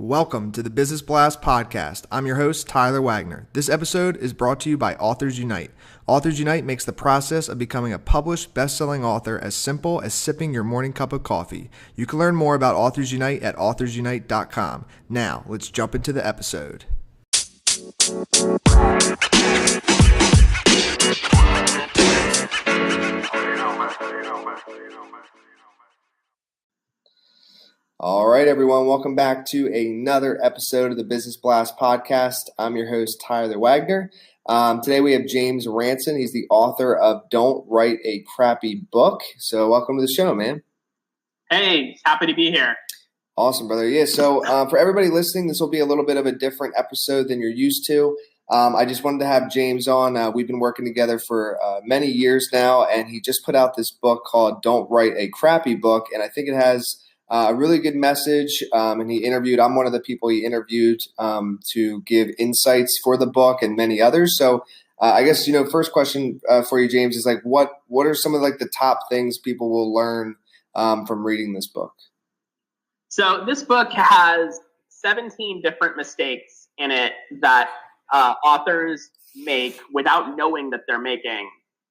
Welcome to the Business Blast podcast. I'm your host, Tyler Wagner. This episode is brought to you by Authors Unite. Authors Unite makes the process of becoming a published best-selling author as simple as sipping your morning cup of coffee. You can learn more about Authors Unite at authorsunite.com. Now, let's jump into the episode. All right, everyone. Welcome back to another episode of the Business Blast podcast. I'm your host, Tyler Wagner. Today we have James Ranson. He's the author of Don't Write a Crappy Book. So welcome to the show, man. Hey, happy to be here. Awesome, brother. Yeah, so for everybody listening, this will be a little bit of a different episode than you're used to. I just wanted to have James on. We've been working together for many years now, and he just put out this book called Don't Write a Crappy Book, and I think it has a really good message, and I'm one of the people he interviewed to give insights for the book and many others. So I guess, first question for you, James, is like, what are some of like the top things people will learn from reading this book? So this book has 17 different mistakes in it that authors make without knowing that they're making.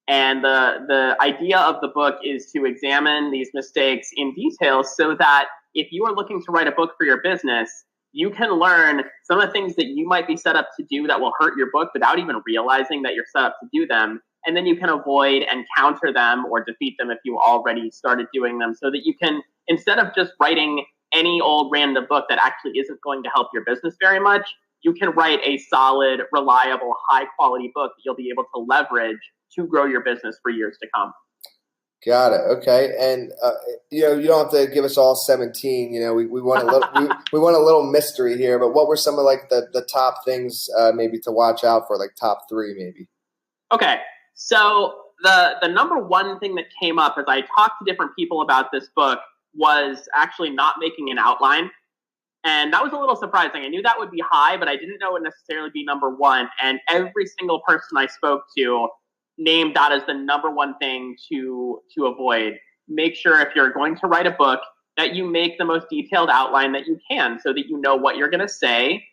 And the idea of the book is to examine these mistakes in detail so that if you are looking to write a book for your business, you can learn some of the things that you might be set up to do that will hurt your book without even realizing that you're set up to do them. And then you can avoid and counter them or defeat them if you already started doing them, so that you can, instead of just writing any old random book that actually isn't going to help your business very much, you can write a solid, reliable, high-quality book that you'll be able to leverage to grow your business for years to come. Got it. Okay, and you don't have to give us all 17. We want a little we want a little mystery here. But what were some of like the top things maybe to watch out for, like top 3 maybe? Okay, so the number one thing that came up as I talked to different people about this book was actually not making an outline. And that was a little surprising. I knew that would be high, but I didn't know it would necessarily be number one. And every single person I spoke to named that as the number one thing to avoid. Make sure if you're going to write a book that you make the most detailed outline that you can, so that you know what you're going to say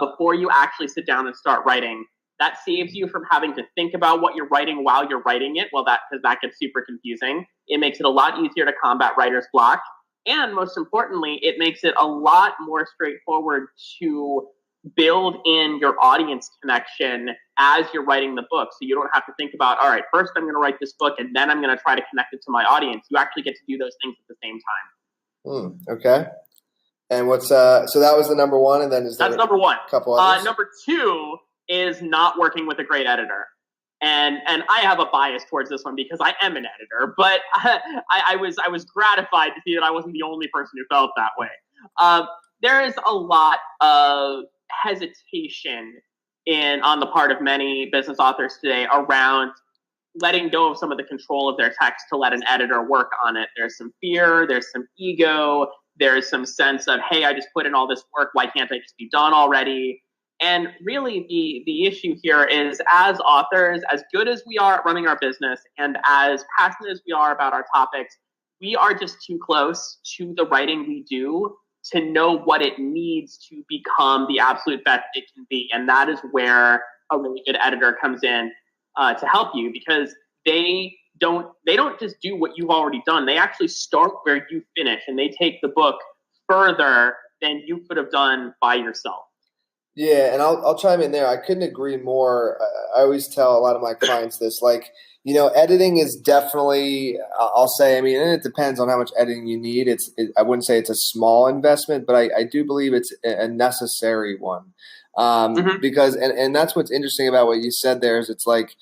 before you actually sit down and start writing. That saves you from having to think about what you're writing while you're writing it. Because that gets super confusing. It makes it a lot easier to combat writer's block. And most importantly, it makes it a lot more straightforward to build in your audience connection as you're writing the book. So you don't have to think about, all right, first I'm going to write this book and then I'm going to try to connect it to my audience. You actually get to do those things at the same time. Okay. And what's so that was the number one, and then that's number one. A couple others? Number 2 is not working with a great editor. And I have a bias towards this one because I am an editor, but I was gratified to see that I wasn't the only person who felt that way. There is a lot of hesitation on the part of many business authors today around letting go of some of the control of their text to let an editor work on it. There's some fear, there's some ego, there's some sense of, hey, I just put in all this work, why can't I just be done already? And really the issue here is, as authors, as good as we are at running our business and as passionate as we are about our topics, we are just too close to the writing we do to know what it needs to become the absolute best it can be. And that is where a really good editor comes in to help you, because they don't just do what you've already done. They actually start where you finish, and they take the book further than you could have done by yourself. Yeah, and I'll chime in there. I couldn't agree more. I always tell a lot of my clients this, like, editing is definitely, I'll say, and it depends on how much editing you need. I wouldn't say it's a small investment, but I do believe it's a necessary one. Because, and that's what's interesting about what you said there, is it's like,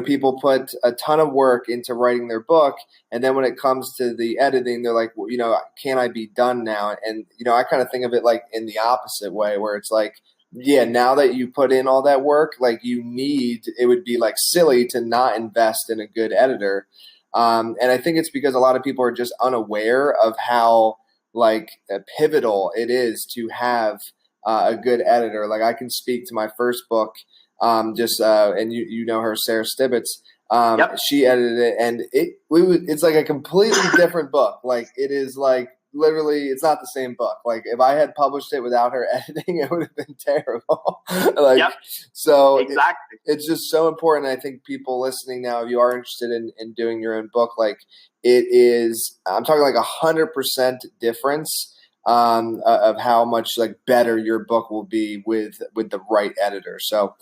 people put a ton of work into writing their book, and then when it comes to the editing, they're like, well, can I be done now? And, I kind of think of it like in the opposite way, where it's like, yeah, now that you put in all that work, like it would be like silly to not invest in a good editor. And I think it's because a lot of people are just unaware of how like pivotal it is to have a good editor. Like, I can speak to my first book, and you know her, Sarah Stibbets. Yep. She edited it, and it's like a completely different book. Like, it is like literally, it's not the same book. Like if I had published it without her editing, it would have been terrible. Like, Yep, so exactly. it's just so important. I think people listening now, if you are interested in doing your own book, like it is, I'm talking like 100% difference of how much like better your book will be with the right editor. So,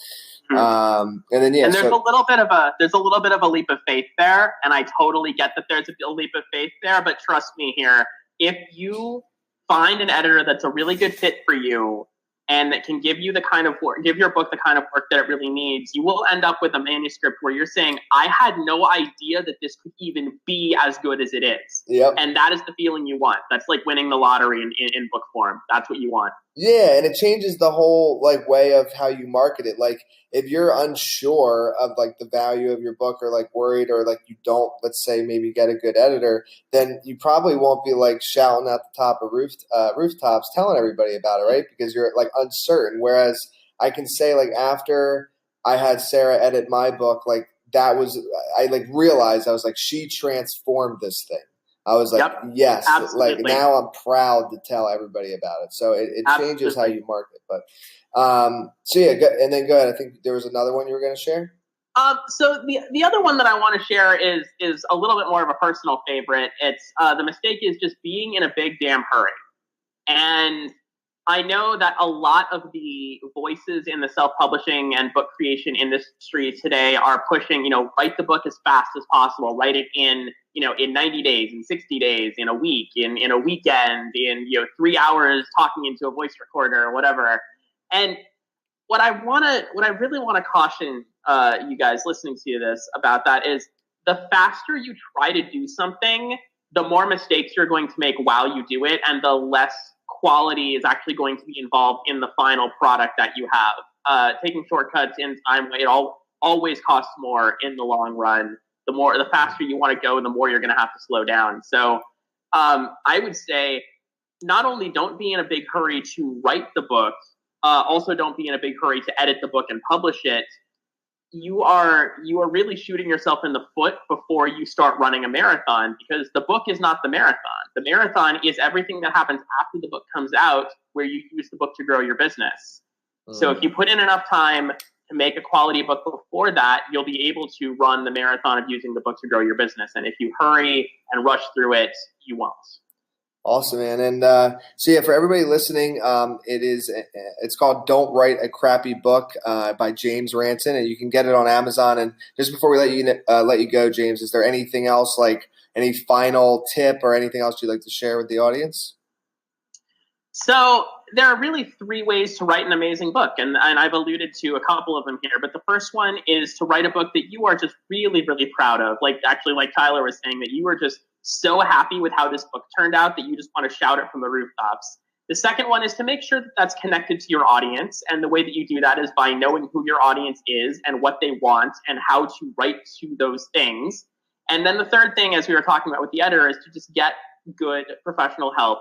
and then and there's a little bit of a leap of faith there, and I totally get that there's a leap of faith there. But trust me here, if you find an editor that's a really good fit for you and that can give you the kind of work, give your book the kind of work that it really needs, you will end up with a manuscript where you're saying, I had no idea that this could even be as good as it is. Yep. And that is the feeling you want. That's like winning the lottery in book form. That's what you want. Yeah, and it changes the whole like way of how you market it. Like if you're unsure of like the value of your book or like worried or like you don't, let's say maybe get a good editor, then you probably won't be like shouting at the top of rooftops telling everybody about it, right? Because you're like uncertain. Whereas I can say like after I had Sarah edit my book, like that was, I like realized I was like, she transformed this thing. I was like, Yep, yes, absolutely. like now I'm proud to tell everybody about it. So it changes how you market. But so yeah, and then go ahead. I think there was another one you were going to share. So the other one that I want to share is a little bit more of a personal favorite. It's the mistake is just being in a big damn hurry. And I know that a lot of the voices in the self-publishing and book creation industry today are pushing, write the book as fast as possible, write it in 90 days, in 60 days, in a week, in a weekend, in 3 hours talking into a voice recorder or whatever. And what I really want to caution you guys listening to this about that is the faster you try to do something, the more mistakes you're going to make while you do it, and the less quality is actually going to be involved in the final product that you have. Taking shortcuts in time, it always costs more in the long run. The faster you want to go, the more you're going to have to slow down. So I would say not only don't be in a big hurry to write the book, also don't be in a big hurry to edit the book and publish it. You are really shooting yourself in the foot before you start running a marathon, because the book is not the marathon. The marathon is everything that happens after the book comes out, where you use the book to grow your business. So if you put in enough time to make a quality book before that, you'll be able to run the marathon of using the book to grow your business. And if you hurry and rush through it, you won't. Awesome, man. And so yeah, for everybody listening, it's called "Don't Write a Crappy Book" by James Ranson, and you can get it on Amazon. And just before we let you go, James, is there anything else, like any final tip or anything else you'd like to share with the audience? So there are really 3 ways to write an amazing book, and I've alluded to a couple of them here. But the first one is to write a book that you are just really, really proud of. Like Tyler was saying, that you are just so happy with how this book turned out that you just want to shout it from the rooftops. The second one is to make sure that that's connected to your audience. And the way that you do that is by knowing who your audience is and what they want and how to write to those things. And then the third thing, as we were talking about with the editor, is to just get good professional help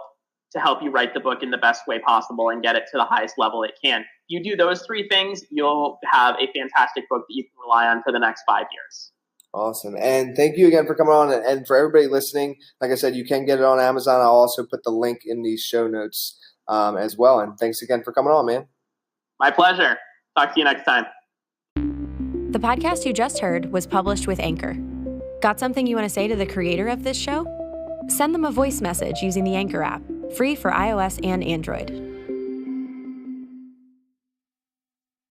to help you write the book in the best way possible and get it to the highest level it can. You do those 3 things, you'll have a fantastic book that you can rely on for the next 5 years. Awesome. And thank you again for coming on. And for everybody listening, like I said, you can get it on Amazon. I'll also put the link in the show notes as well. And thanks again for coming on, man. My pleasure. Talk to you next time. The podcast you just heard was published with Anchor. Got something you want to say to the creator of this show? Send them a voice message using the Anchor app, free for iOS and Android.